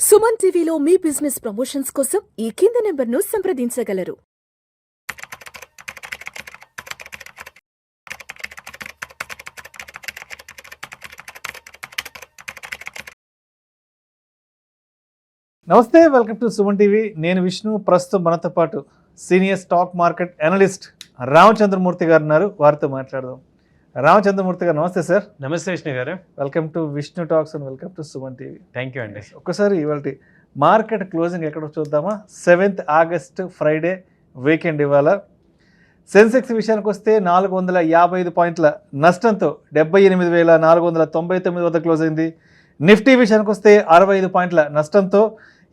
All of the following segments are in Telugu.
సుమన్ టీవీలో మీ బిజినెస్ ప్రమోషన్స్ కోసం ఈ కింది నెంబర్ను సంప్రదించగలరు. నమస్తే, వెల్కమ్ టు సుమన్ టీవీ. నేను విష్ణు. ప్రస్తుతం మనతో పాటు senior stock market analyst Ramachandramurthy గారు ఉన్నారు. వారితో మాట్లాడదాం. రామచంద్రమూర్తి గారు నమస్తే సార్. నమస్తే విష్ణు గారు. Welcome to Vishnu talks and welcome to Suman TV. Thank you అండి. ఒక్కసారి ఇవాళ మార్కెట్ క్లోజింగ్ ఎక్కడో చూద్దామా. 7th August Friday weekend. ఇవాళ సెన్సెక్స్ విషయానికి వస్తే 455 పాయింట్ల నష్టంతో 78,499 వద్ద క్లోజ్ అయింది. నిఫ్టీ విషయానికి వస్తే 65 పాయింట్ల నష్టంతో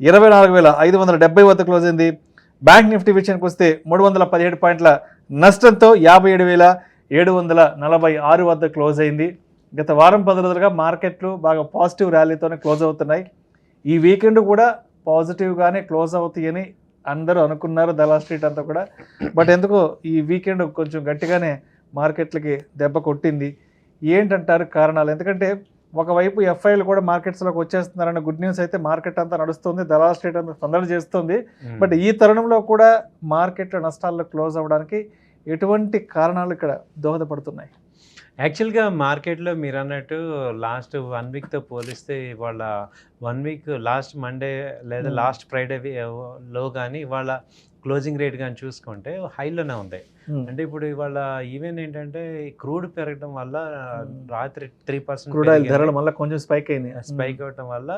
24,570 వద్ద క్లోజ్ అయింది. బ్యాంక్ నిఫ్టీ విషయానికి వస్తే 317 పాయింట్ల నష్టంతో 57,746 వద్ద క్లోజ్ అయింది. గత వారం 10 రోజులుగా మార్కెట్లు బాగా పాజిటివ్ ర్యాలీతోనే క్లోజ్ అవుతున్నాయి. ఈ వీకెండ్ కూడా పాజిటివ్గానే క్లోజ్ అవుతాయని అందరూ అనుకున్నారు, దలాల్ స్ట్రీట్ అంతా కూడా. బట్ ఎందుకో ఈ వీకెండ్ కొంచెం గట్టిగానే మార్కెట్లకి దెబ్బ కొట్టింది. ఏంటంటారు కారణాలు? ఎందుకంటే ఒకవైపు ఎఫ్ఐలు కూడా మార్కెట్స్లోకి వచ్చేస్తున్నారన్న గుడ్ న్యూస్ అయితే మార్కెట్ అంతా నడుస్తుంది, దలాల్ స్ట్రీట్ అంతా సందడి చేస్తుంది. బట్ ఈ తరుణంలో కూడా మార్కెట్ నష్టాల్లో క్లోజ్ అవ్వడానికి ఎటువంటి కారణాలు ఇక్కడ దోహదపడుతున్నాయి? యాక్చువల్గా మార్కెట్లో మీరు అన్నట్టు లాస్ట్ 1 వీక్తో పోలిస్తే ఇవాళ 1 వీక్ లాస్ట్ మండే లేదా లాస్ట్ ఫ్రైడే లో కానీ ఇవాళ క్లోజింగ్ రేట్ కానీ చూసుకుంటే హైలోనే ఉంది. అంటే ఇప్పుడు ఇవాళ ఈవెన్ ఏంటంటే క్రూడ్ పెరగడం వల్ల రాత్రి 3% ధరలు మళ్ళీ కొంచెం స్పైక్ అయింది. స్పైక్ అవడం వల్ల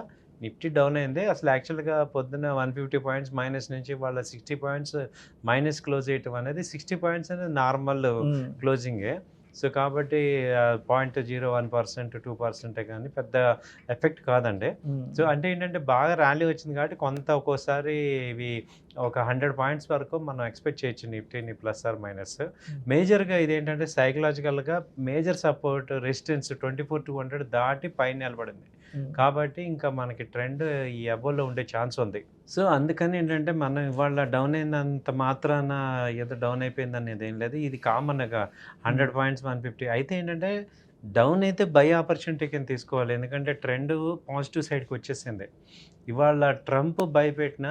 నిఫ్టీ డౌన్ అయింది. అసలు యాక్చువల్గా పొద్దున్న 150 పాయింట్స్ మైనస్ నుంచి వాళ్ళ 60 పాయింట్స్ మైనస్ క్లోజ్ చేయటం అనేది 60 పాయింట్స్ అనేది నార్మల్ క్లోజింగే. సో కాబట్టి 0.01% 2% కానీ పెద్ద ఎఫెక్ట్ కాదండి. సో అంటే ఏంటంటే బాగా ర్యాలీ వచ్చింది కాబట్టి కొంత ఒక్కోసారి ఇవి ఒక 100 పాయింట్స్ వరకు మనం ఎక్స్పెక్ట్ చేయొచ్చు నిఫ్టీని ప్లస్ ఆర్ మైనస్. మేజర్గా ఇదేంటంటే సైకలాజికల్గా మేజర్ సపోర్ట్ రెసిస్టెన్స్ 24,200 దాటి పైన నిలబడింది. కాబట్టి ఇంకా మనకి ట్రెండ్ ఈ అబోలో ఉండే ఛాన్స్ ఉంది. సో అందుకని ఏంటంటే మనం ఇవాళ డౌన్ అయినంత మాత్రాన ఏదో డౌన్ అయిపోయింది అనేది ఏం లేదు. ఇది కామన్గా 100 పాయింట్స్ 150 అయితే ఏంటంటే డౌన్ అయితే బై ఆపర్చునిటీ కింద తీసుకోవాలి. ఎందుకంటే ట్రెండ్ పాజిటివ్ సైడ్కి వచ్చేసింది. ఇవాళ ట్రంప్ భయపెట్టిన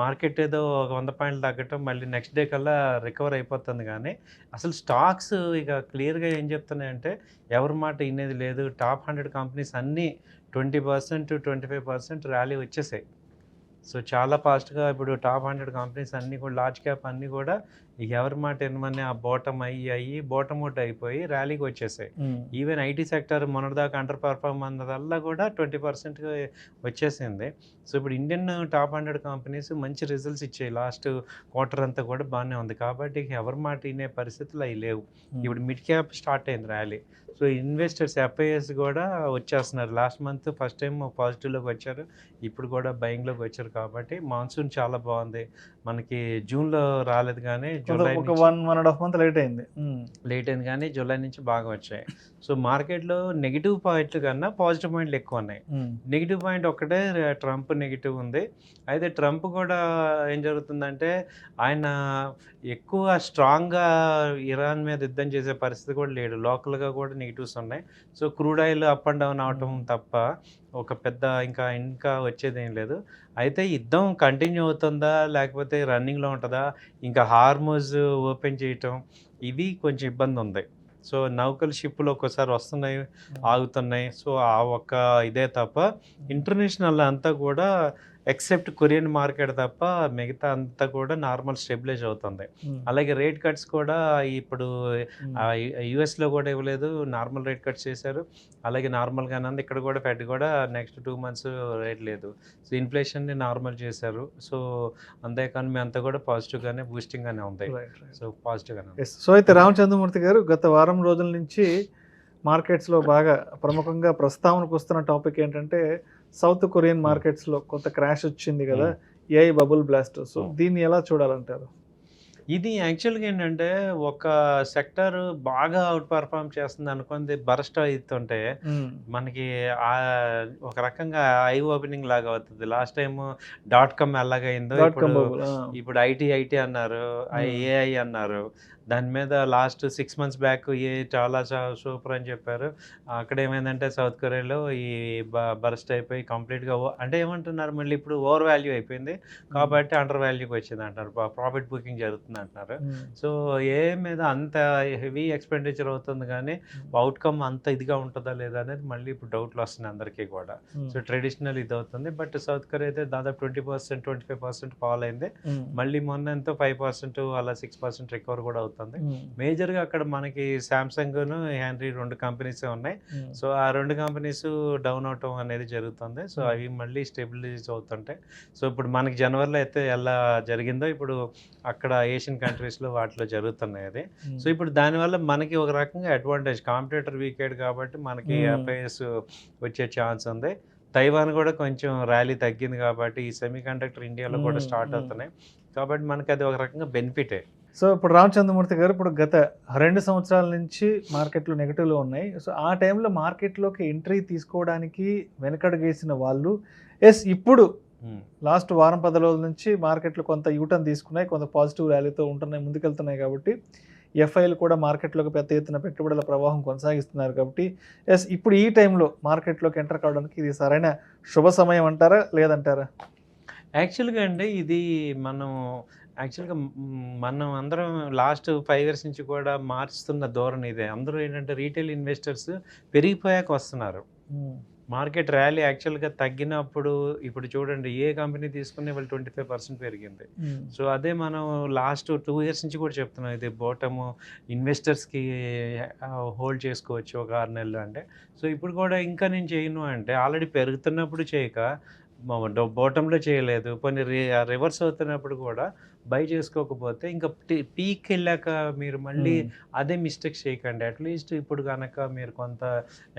మార్కెట్ ఏదో ఒక 100 పాయింట్లు తగ్గటం మళ్ళీ నెక్స్ట్ డే కల్లా రికవర్ అయిపోతుంది. కానీ అసలు స్టాక్స్ ఇక క్లియర్గా ఏం చెప్తున్నాయంటే ఎవరి మాట వినేది లేదు. టాప్ 100 కంపెనీస్ అన్నీ 20% 25% ర్యాలీ వచ్చేసాయి. సో చాలా ఫాస్ట్గా ఇప్పుడు టాప్ 100 కంపెనీస్ అన్నీ కూడా లార్జ్ క్యాప్ అన్నీ కూడా ఎవరి మాట వినమని ఆ బాటమ్ బాటమ్ అవుట్ అయిపోయి ర్యాలీకి వచ్చేసాయి. ఈవెన్ ఐటీ సెక్టర్ మొన్నటిదాకా అండర్ పర్ఫార్మ్ అన్నదల్లా కూడా 20% వచ్చేసింది. సో ఇప్పుడు ఇండియన్ టాప్ 100 కంపెనీస్ మంచి రిజల్ట్స్ ఇచ్చాయి. లాస్ట్ క్వార్టర్ అంతా కూడా బాగానే ఉంది. కాబట్టి ఎవరి మాట వినే పరిస్థితులు అవి లేవు. ఇప్పుడు మిడ్ క్యాప్ స్టార్ట్ అయింది ర్యాలీ. సో ఇన్వెస్టర్స్ ఎఫ్ఐఎస్ కూడా వచ్చేస్తున్నారు. లాస్ట్ మంత్ ఫస్ట్ టైం పాజిటివ్లోకి వచ్చారు, ఇప్పుడు కూడా బయింగ్లోకి వచ్చారు. కాబట్టి మాన్సూన్ చాలా బాగుంది. మనకి జూన్లో రాలేదు కానీ జూలై 1.5 మంత్ లేట్ అయింది కానీ జూలై నుంచి బాగా వచ్చాయి. సో మార్కెట్లో నెగిటివ్ పాయింట్లు కన్నా పాజిటివ్ పాయింట్లు ఎక్కువ ఉన్నాయి. నెగిటివ్ పాయింట్ ఒక్కటే ట్రంప్ నెగిటివ్ ఉంది. అయితే ట్రంప్ కూడా ఏం జరుగుతుందంటే ఆయన ఎక్కువ స్ట్రాంగ్గా ఇరాన్ మీద యుద్ధం చేసే పరిస్థితి కూడా లేడు. లోకల్గా కూడా నెగిటివ్స్ ఉన్నాయి. So crude oil up and down అవటం తప్ప ఒక పెద్ద ఇంకా వచ్చేది ఏం లేదు. అయితే యుద్ధం కంటిన్యూ అవుతుందా లేకపోతే రన్నింగ్లో ఉంటుందా, ఇంకా హార్మోజ్ ఓపెన్ చేయటం ఇవి కొంచెం ఇబ్బంది ఉంది. సో నౌకలు షిప్పులు ఒక్కోసారి వస్తున్నాయి, ఆగుతున్నాయి. సో ఆ ఒక్క ఇదే తప్ప ఇంటర్నేషనల్ అంతా కూడా ఎక్సెప్ట్ కొరియన్ మార్కెట్ తప్ప మిగతా అంతా కూడా నార్మల్ స్టెబిలైజ్ అవుతుంది. అలాగే రేట్ కట్స్ కూడా ఇప్పుడు యూఎస్లో కూడా ఇవ్వలేదు, నార్మల్ రేట్ కట్స్ చేశారు. అలాగే నార్మల్గానే ఉంది ఇక్కడ కూడా. ఫెడ్ కూడా నెక్స్ట్ 2 months రేట్ లేదు. సో ఇన్ఫ్లేషన్ని నార్మల్ చేశారు. సో అంత ఎకానమీ అంతా కూడా పాజిటివ్గానే బూస్టింగ్గానే ఉంది. సో పాజిటివ్గానే. సో అయితే రామచంద్రమూర్తి గారు, గత వారం రోజుల నుంచి మార్కెట్స్లో బాగా ప్రముఖంగా ప్రస్తావనకు వస్తున్న టాపిక్ ఏంటంటే సౌత్ కొరియన్ మార్కెట్స్లో కొంత క్రాష్ వచ్చింది కదా, ఏఐ బబుల్ బ్లాస్ట్. సో దీన్ని ఎలా చూడాలంటారు? ఇది యాక్చువల్గా ఏంటంటే ఒక సెక్టర్ బాగా అవుట్ పర్ఫామ్ చేస్తుంది అనుకుంది బరస్ట్ అవుతుంటే మనకి ఒక రకంగా ఐ ఓపెనింగ్ లాగా అవుతుంది. లాస్ట్ టైం .com ఎలాగైందో ఇప్పుడు ఐటీ అన్నారు, ఏఐ అన్నారు. దాని మీద లాస్ట్ 6 months బ్యాక్ చాలా సూపర్ అని చెప్పారు. అక్కడ ఏమైందంటే సౌత్ కొరియాలో ఈ బరస్ట్ అయిపోయి కంప్లీట్గా అంటే ఏమంటున్నారు మళ్ళీ ఇప్పుడు ఓవర్ వాల్యూ అయిపోయింది కాబట్టి అండర్ వాల్యూకి వచ్చింది అంటారు, ప్రాఫిట్ బుకింగ్ జరుగుతుంది అంటున్నారు. సో ఏ మీద అంత హెవీ ఎక్స్పెండిచర్ అవుతుంది కానీ అవుట్కమ్ అంత ఇదిగా ఉంటుందా లేదా అనేది మళ్ళీ ఇప్పుడు డౌట్లు వస్తున్నాయి అందరికీ కూడా. సో ట్రెడిషనల్ ఇది అవుతుంది. బట్ సౌత్ కొరియా అయితే దాదాపు 20% 25% ఫాల్ అయింది. మళ్ళీ మొన్న ఎంతో 5% అలా 6% రికవర్ కూడా అవుతుంది. మేజర్గా అక్కడ మనకి సామ్సంగ్ హ్యాండ్రీ 2 కంపెనీస్ ఉన్నాయి. సో ఆ 2 కంపెనీస్ డౌన్ అవటం అనేది జరుగుతుంది. సో అవి మళ్ళీ స్టెబిలైజ్ అవుతుంటాయి. సో ఇప్పుడు మనకి జనవరిలో అయితే ఎలా జరిగిందో ఇప్పుడు అక్కడ ఏషియన్ కంట్రీస్లో వాటిలో జరుగుతున్నాయి అది. సో ఇప్పుడు దానివల్ల మనకి ఒక రకంగా అడ్వాంటేజ్, కాంపిటేటర్ వీకెడ్ కాబట్టి మనకి ఎఫ్ఐఎస్ వచ్చే ఛాన్స్ ఉంది. తైవాన్ కూడా కొంచెం ర్యాలీ తగ్గింది కాబట్టి ఈ సెమీ కండక్టర్ ఇండియాలో కూడా స్టార్ట్ అవుతున్నాయి కాబట్టి మనకి అది ఒక రకంగా బెనిఫిటే. సో ఇప్పుడు రామచంద్రమూర్తి గారు, ఇప్పుడు గత 2 సంవత్సరాల నుంచి మార్కెట్లు నెగిటివ్లో ఉన్నాయి. సో ఆ టైంలో మార్కెట్లోకి ఎంట్రీ తీసుకోవడానికి వెనకడుగేసిన వాళ్ళు ఇప్పుడు లాస్ట్ వారం 10 రోజుల నుంచి మార్కెట్లు కొంత యూటర్న్ తీసుకున్నాయి, కొంత పాజిటివ్ ర్యాలీతో ఉంటున్నాయి, ముందుకెళ్తున్నాయి కాబట్టి ఎఫ్ఐలు కూడా మార్కెట్లోకి పెద్ద ఎత్తున పెట్టుబడుల ప్రవాహం కొనసాగిస్తున్నారు కాబట్టి ఇప్పుడు ఈ టైంలో మార్కెట్లోకి ఎంటర్ కావడానికి ఇది సరైన శుభ సమయం అంటారా లేదంటారా? యాక్చువల్గా అండి ఇది మనం అందరం లాస్ట్ 5 years నుంచి కూడా మార్చుతున్న ధోరణి ఇదే. అందరూ ఏంటంటే రీటైల్ ఇన్వెస్టర్స్ పెరిగిపోయాక వస్తున్నారు. మార్కెట్ ర్యాలీ యాక్చువల్గా తగ్గినప్పుడు ఇప్పుడు చూడండి ఏ కంపెనీ తీసుకునే వాళ్ళు 25% పెరిగింది. సో అదే మనం లాస్ట్ 2 years నుంచి కూడా చెప్తున్నాం ఇది బాటము ఇన్వెస్టర్స్కి హోల్డ్ చేసుకోవచ్చు ఒక 6 నెలలు అంటే. సో ఇప్పుడు కూడా ఇంకా నేను చేయను అంటే ఆల్రెడీ పెరుగుతున్నప్పుడు చేయక బాటంలో చేయలేదు, కొన్ని రివర్స్ అవుతున్నప్పుడు కూడా బై చేసుకోకపోతే ఇంకా పీక్ వెళ్ళాక మీరు మళ్ళీ అదే మిస్టేక్స్ చేయకండి. అట్లీస్ట్ ఇప్పుడు కనుక మీరు కొంత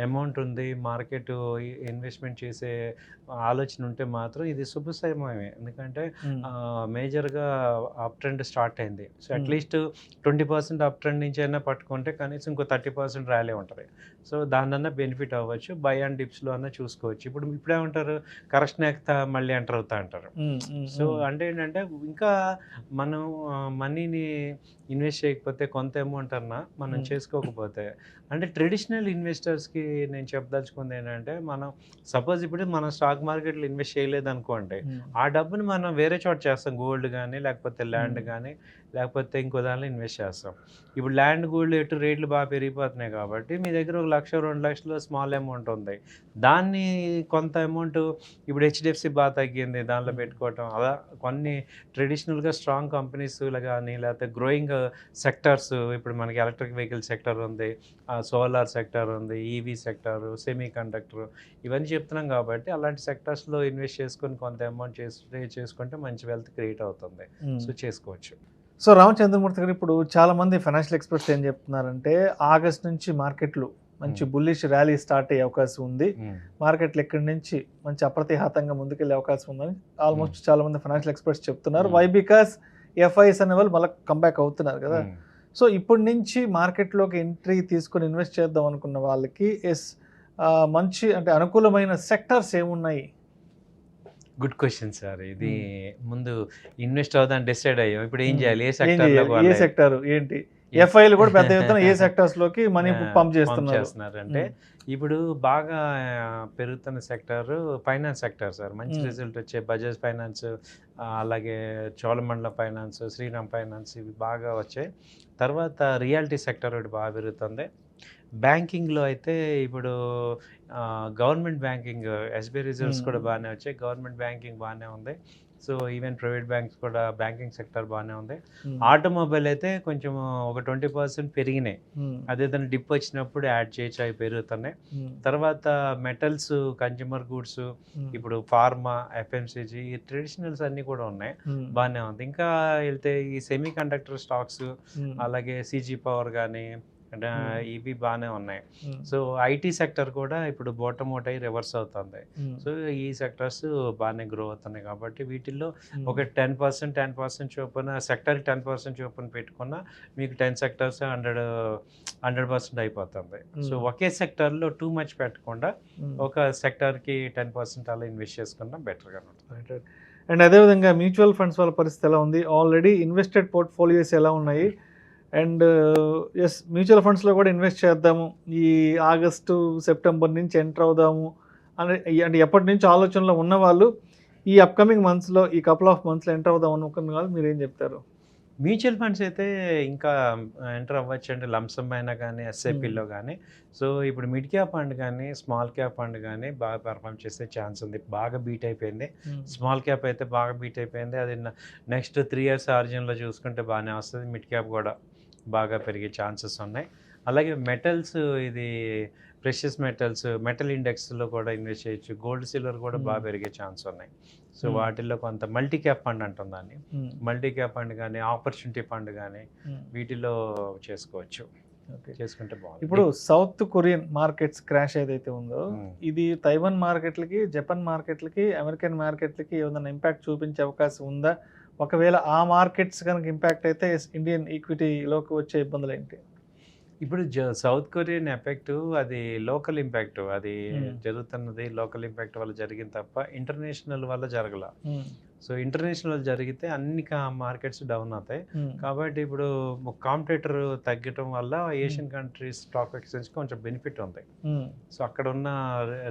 అమౌంట్ ఉంది మార్కెట్ ఇన్వెస్ట్మెంట్ చేసే ఆలోచన ఉంటే మాత్రం ఇది శుభ సమయమే. ఎందుకంటే మేజర్గా అప్ ట్రెండ్ స్టార్ట్ అయింది. సో అట్లీస్ట్ 20% అప్ ట్రెండ్ నుంచి అయినా పట్టుకుంటే కనీసం ఇంకో 30% ర్యాలీ ఉంటుంది. సో దాన్నన్నా బెనిఫిట్ అవ్వచ్చు, బై అండ్ డిప్స్లో అన్నా చూసుకోవచ్చు. ఇప్పుడేమంటారు కరెక్షన్ ఎక్కుతా మళ్ళీ ఎంటర్ అవుతా అంటారు. సో అంటే ఏంటంటే ఇంకా మనం మనీని ఇన్వెస్ట్ చేయకపోతే కొంత అమౌంట్ అన్నా మనం చేసుకోకపోతే అంటే ట్రెడిషనల్ ఇన్వెస్టర్స్కి నేను చెప్పదలుచుకుంది ఏంటంటే మనం సపోజ్ ఇప్పుడు మనం స్టాక్ మార్కెట్లో ఇన్వెస్ట్ చేయలేదు అనుకోండి, ఆ డబ్బుని మనం వేరే చోట చేస్తాం, గోల్డ్ కానీ లేకపోతే ల్యాండ్ కానీ లేకపోతే ఇంకో దానిలో ఇన్వెస్ట్ చేస్తాం. ఇప్పుడు ల్యాండ్ గోల్డ్ ఎటు రేట్లు బాగా పెరిగిపోతున్నాయి కాబట్టి మీ దగ్గర 1 లక్ష 2 లక్షలు స్మాల్ అమౌంట్ ఉంది, దాన్ని కొంత అమౌంట్ ఇప్పుడు హెచ్డిఎఫ్సి బాగా తగ్గింది దానిలో పెట్టుకోవటం, అలా కొన్ని ట్రెడిషనల్గా స్ట్రాంగ్ కంపెనీస్ కానీ లేకపోతే గ్రోయింగ్ సెక్టర్స్ ఇప్పుడు మనకి ఎలక్ట్రిక్ వెహికల్ సెక్టర్ ఉంది, సోలార్ సెక్టర్ ఉంది, ఈవీ సెక్టర్, సెమీ కండక్టర్, ఇవన్నీ చెప్తున్నాం కాబట్టి అలాంటి సెక్టర్స్లో ఇన్వెస్ట్ చేసుకొని కొంత అమౌంట్ చేసుకుంటే మంచి వెల్త్ క్రియేట్ అవుతుంది. సో చేసుకోవచ్చు. సో రామచంద్రమూర్తి గారు, ఇప్పుడు చాలామంది ఫైనాన్షియల్ ఎక్స్పర్ట్స్ ఏం చెప్తున్నారంటే ఆగస్ట్ నుంచి మార్కెట్లు మంచి బుల్లిష్ ర్యాలీ స్టార్ట్ అయ్యే అవకాశం ఉంది, మార్కెట్లు ఇక్కడి నుంచి మంచి అప్రతిహతంగా ముందుకెళ్ళే అవకాశం ఉందని ఆల్మోస్ట్ చాలా మంది ఫైనాన్షియల్ ఎక్స్పర్ట్స్ చెప్తున్నారు. వై బికాస్ ఎఫ్ఐఎస్ అనే వాళ్ళు మళ్ళీ కంబ్యాక్ అవుతున్నారు కదా. సో ఇప్పటి నుంచి మార్కెట్లోకి ఎంట్రీ తీసుకొని ఇన్వెస్ట్ చేద్దాం అనుకున్న వాళ్ళకి మంచి అంటే అనుకూలమైన సెక్టర్స్ ఏమున్నాయి? Good question sir. ఇది ముందు ఇన్వెస్ట్ అవుదాం డిసైడ్ అయ్యాం, ఇప్పుడు ఏం చేయాలి, ఏ సెక్టర్ ఏంటి? ఎఫ్ఐలు కూడా పెద్ద ఎత్తున ఏ సెక్టర్స్ లోకి మనీ పంప్ చేస్తున్నారు అంటే ఇప్పుడు బాగా పెరుగుతున్న సెక్టర్ ఫైనాన్స్ సెక్టర్ సార్. మంచి రిజల్ట్ వచ్చే బజాజ్ ఫైనాన్స్, అలాగే చోళమండలం ఫైనాన్స్, శ్రీరామ్ ఫైనాన్స్ ఇవి బాగా వచ్చాయి. తర్వాత రియాలిటీ సెక్టర్ ఒకటి బాగా పెరుగుతుంది. బ్యాంకింగ్లో అయితే ఇప్పుడు గవర్నమెంట్ బ్యాంకింగ్ ఎస్బీఐ రిజల్ట్స్ కూడా బాగానే వచ్చాయి, గవర్నమెంట్ బ్యాంకింగ్ బాగానే ఉంది. సో ఈవెన్ ప్రైవేట్ బ్యాంక్స్ కూడా బ్యాంకింగ్ సెక్టర్ బాగానే ఉంది. ఆటోమొబైల్ అయితే కొంచెం ఒక 20% పెరిగినాయి, అదేదైనా డిప్ వచ్చినప్పుడు యాడ్ చేయొచ్చు, అవి పెరుగుతున్నాయి. తర్వాత మెటల్స్, కన్జ్యూమర్ గూడ్స్, ఇప్పుడు ఫార్మా, ఎఫ్ఎంసీజీ, ఈ ట్రెడిషనల్స్ అన్నీ కూడా ఉన్నాయి, బాగానే ఉంది. ఇంకా వెళ్తే ఈ సెమీ కండక్టర్ స్టాక్స్, అలాగే సీజీ పవర్ కానీ ఇవి బాగానే ఉన్నాయి. సో ఐటీ సెక్టర్ కూడా ఇప్పుడు బాటమ్ అవుట్ అయ్యి రివర్స్ అవుతుంది. సో ఈ సెక్టర్స్ బాగానే గ్రో అవుతున్నాయి కాబట్టి వీటిల్లో ఒక 10% చొప్పున సెక్టర్కి 10% చొప్పున పెట్టుకున్నా మీకు 10 సెక్టర్స్ 100% అయిపోతుంది. సో ఒకే సెక్టర్లో టూ మచ్ పెట్టకుండా ఒక సెక్టర్కి 10% అలా ఇన్వెస్ట్ చేసుకున్నా బెటర్గా ఉంటుంది. అండ్ అదేవిధంగా మ్యూచువల్ ఫండ్స్ వాళ్ళ పరిస్థితి ఎలా ఉంది, ఆల్రెడీ ఇన్వెస్టెడ్ పోర్ట్ఫోలియోస్ ఎలా ఉన్నాయి, అండ్ ఎస్ మ్యూచువల్ ఫండ్స్లో కూడా ఇన్వెస్ట్ చేద్దాము ఈ ఆగస్టు సెప్టెంబర్ నుంచి ఎంటర్ అవుదాము అంటే ఎప్పటి నుంచి ఆలోచనలో ఉన్నవాళ్ళు ఈ అప్కమింగ్ మంత్స్లో ఈ కపుల్ ఆఫ్ మంత్స్లో ఎంటర్ అవుదాం అనుకున్న వాళ్ళు మీరు ఏం చెప్తారు? మ్యూచువల్ ఫండ్స్ అయితే ఇంకా ఎంటర్ అవ్వచ్చు అంటే లంసమ్ అయినా కానీ ఎస్ఐపిలో కానీ. సో ఇప్పుడు మిడ్ క్యాప్ ఫండ్ కానీ స్మాల్ క్యాప్ ఫండ్ కానీ బాగా పెర్ఫామ్ చేసే ఛాన్స్ ఉంది. బాగా బీట్ అయిపోయింది. స్మాల్ క్యాప్ అయితే బాగా బీట్ అయిపోయింది. అది నెక్స్ట్ 3 years ఆర్జిన్లో చూసుకుంటే బాగానే వస్తుంది. మిడ్ క్యాప్ కూడా బాగా పెరిగే ఛాన్సెస్ ఉన్నాయి. అలాగే మెటల్స్, ఇది ప్రెషియస్ మెటల్స్, మెటల్ ఇండెక్స్లో కూడా ఇన్వెస్ట్ చేయొచ్చు. గోల్డ్ సిల్వర్ కూడా బాగా పెరిగే ఛాన్స్ ఉన్నాయి. సో వాటిల్లో కొంత మల్టీ క్యాప్ ఫండ్ అంటుంది దాన్ని. మల్టీ క్యాప్ ఫండ్ కానీ ఆపర్చునిటీ ఫండ్ కానీ వీటిలో చేసుకోవచ్చు. చేసుకుంటే బాగుంది. ఇప్పుడు సౌత్ కొరియన్ మార్కెట్స్ క్రాష్ ఏదైతే ఉందో ఇది తైవాన్ మార్కెట్లకి, జపాన్ మార్కెట్లకి, అమెరికన్ మార్కెట్లకి ఏదైనా ఇంపాక్ట్ చూపించే అవకాశం ఉందా? ఒకవేళ ఆ మార్కెట్స్ కనుక ఇంపాక్ట్ అయితే ఇండియన్ ఈక్విటీలోకి వచ్చే ఇబ్బందులు ఏంటి? ఇప్పుడు సౌత్ కొరియన్ ఎఫెక్ట్ అది లోకల్ ఇంపాక్ట్, అది జరుగుతున్నది లోకల్ ఇంపాక్ట్ వల్ల జరిగింది తప్ప ఇంటర్నేషనల్ వల్ల జరగల. సో ఇంటర్నేషనల్ జరిగితే అన్ని మార్కెట్స్ డౌన్ అవుతాయి. కాబట్టి ఇప్పుడు కాంపిటేటర్ తగ్గటం వల్ల ఏషియన్ కంట్రీస్ స్టాక్ ఎక్స్చేంజ్ కొంచెం బెనిఫిట్ ఉంది. సో అక్కడ ఉన్న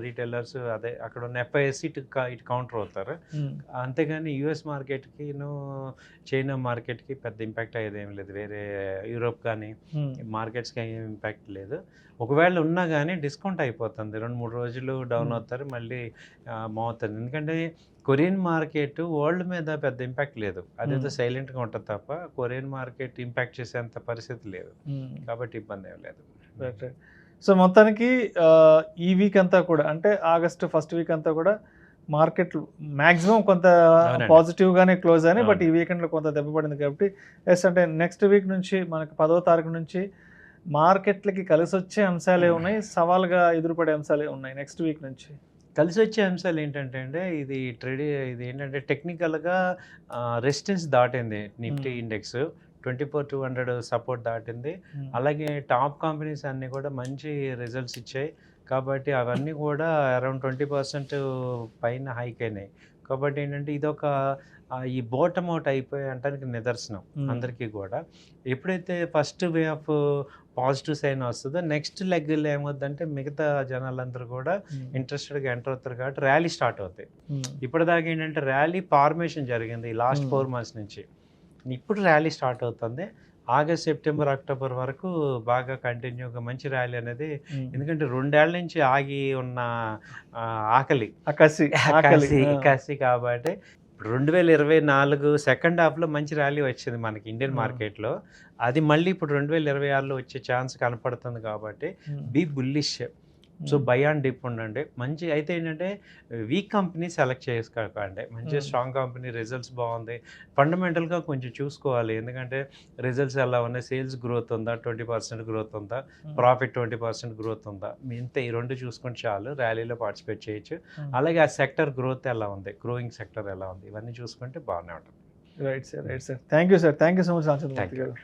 రీటైలర్స్, అదే అక్కడ ఉన్న FIS ఇటు కౌంటర్ అవుతారు. అంతేగాని యుఎస్ మార్కెట్కి చైనా మార్కెట్కి పెద్ద ఇంపాక్ట్ అయ్యేది ఏం లేదు. వేరే యూరోప్ కానీ మార్కెట్స్కి ఏం ఇంపాక్ట్ లేదు. ఒకవేళ ఉన్నా కానీ డిస్కౌంట్ అయిపోతుంది. 2-3 రోజులు డౌన్ అవుతారు, మళ్ళీ మోతుంది. ఎందుకంటే కొరియన్ మార్కెట్ వరల్డ్ మీద పెద్ద ఇంపాక్ట్ లేదు. అదేదో సైలెంట్గా ఉంటుంది తప్ప కొరియన్ మార్కెట్ ఇంపాక్ట్ చేసేంత పరిస్థితి లేదు. కాబట్టి ఇబ్బంది ఏం లేదు. సో మొత్తానికి ఈ వీక్ అంతా కూడా అంటే ఆగస్టు ఫస్ట్ వీక్ అంతా కూడా మార్కెట్లు మ్యాక్సిమం కొంత పాజిటివ్గానే క్లోజ్ అయినాయి. బట్ ఈ వీకెండ్లో కొంత దెబ్బపడింది కాబట్టి ఎస్ అంటే నెక్స్ట్ వీక్ నుంచి మనకు 10వ తారీఖు నుంచి మార్కెట్లకి కలిసి వచ్చే అంశాలే ఉన్నాయి, సవాల్గా ఎదురుపడే అంశాలే ఉన్నాయి నెక్స్ట్ వీక్ నుంచి. కలిసి వచ్చే అంశాలు ఏంటంటే ఇది ఇది ఏంటంటే టెక్నికల్గా రెసిస్టెన్స్ దాటింది. నిఫ్టీ ఇండెక్స్ 24,200 సపోర్ట్ దాటింది. అలాగే టాప్ కంపెనీస్ అన్నీ కూడా మంచి రిజల్ట్స్ ఇచ్చాయి. కాబట్టి అవన్నీ కూడా అరౌండ్ 20% పైన హైక్ అయినాయి. కాబట్టి ఏంటంటే ఇదొక ఈ బాటమ్ అవుట్ అయిపోయి అంటానికి నిదర్శనం అందరికీ కూడా. ఎప్పుడైతే first way of positive sign వస్తుందో నెక్స్ట్ లెగ్లో ఏమవుతుందంటే మిగతా జనాలందరూ కూడా ఇంట్రెస్టెడ్గా ఎంటర్ అవుతారు కాబట్టి ర్యాలీ స్టార్ట్ అవుతాయి. ఇప్పటిదాకా ఏంటంటే ర్యాలీ ఫార్మేషన్ జరిగింది లాస్ట్ 4 months నుంచి. ఇప్పుడు ర్యాలీ స్టార్ట్ అవుతుంది. ఆగస్ట్, సెప్టెంబర్, అక్టోబర్ వరకు బాగా కంటిన్యూగా మంచి ర్యాలీ అనేది. ఎందుకంటే 2 ఏళ్ల నుంచి ఆగి ఉన్న ఆకలి కసి కాబట్టి 2024 సెకండ్ హాఫ్లో మంచి ర్యాలీ వచ్చింది మనకి ఇండియన్ మార్కెట్లో. అది మళ్ళీ ఇప్పుడు 2026లో వచ్చే ఛాన్స్ కనపడుతుంది కాబట్టి be bullish. So buy and dip ఉండండి. మంచి అయితే ఏంటంటే వీక్ కంపెనీ సెలెక్ట్ చేసుకోకండి. మంచి స్ట్రాంగ్ కంపెనీ, రిజల్ట్స్ బాగుంది, ఫండమెంటల్గా కొంచెం చూసుకోవాలి. ఎందుకంటే రిజల్ట్స్ ఎలా ఉన్నాయి, సేల్స్ గ్రోత్ ఉందా, 20% గ్రోత్ ఉందా, ప్రాఫిట్ 20% గ్రోత్ ఉందా, ఇంతే ఈ 2 చూసుకుంటే చాలు, ర్యాలీలో పార్టిసిపేట్ చేయొచ్చు. అలాగే ఆ సెక్టర్ గ్రోత్ ఎలా ఉంది, గ్రోయింగ్ సెక్టర్ ఎలా ఉంది, ఇవన్నీ చూసుకుంటే బాగానే ఉంటుంది. Right sir. Thank you sir. Thank you so much Ramachandramurthy గారు.